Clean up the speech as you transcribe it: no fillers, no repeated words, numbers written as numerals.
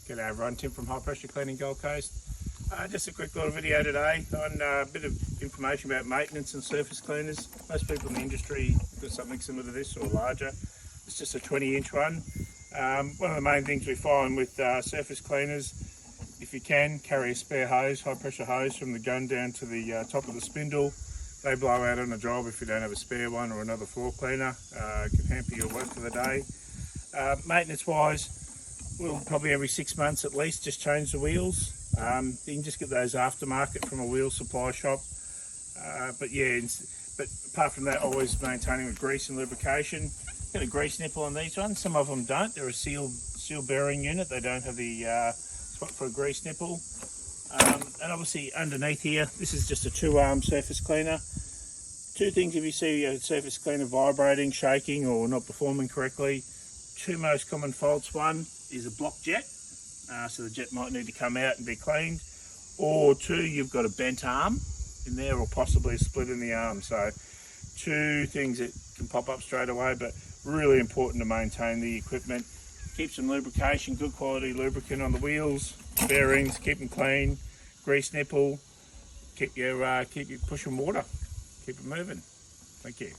G'day everyone, Tim from High Pressure Cleaning Gold Coast. Just a quick little video today on a bit of information about maintenance and surface cleaners. Most people in the industry do something similar to this or larger. It's just a 20-inch one. One of the main things we find with surface cleaners, if you can, carry a spare hose, high pressure hose from the gun down to the top of the spindle. They blow out on a job if you don't have a spare one or another floor cleaner. It can hamper your work for the day. Maintenance wise, we'll probably every 6 months at least just change the wheels. You can just get those aftermarket from a wheel supply shop. But apart from that, always maintaining with grease and lubrication. Got a grease nipple on these ones. Some of them don't. They're a seal bearing unit. They don't have the spot for a grease nipple. And obviously underneath here, this is just a 2-arm surface cleaner. Two things if you see a surface cleaner vibrating, shaking or not performing correctly. Two most common faults. One is a block jet, so the jet might need to come out and be cleaned. Or two, you've got a bent arm in there or possibly a split in the arm. So two things that can pop up straight away, but really important to maintain the equipment. Keep some lubrication, good quality lubricant on the wheels, bearings, keep them clean, grease nipple, keep you pushing water, keep it moving. Thank you.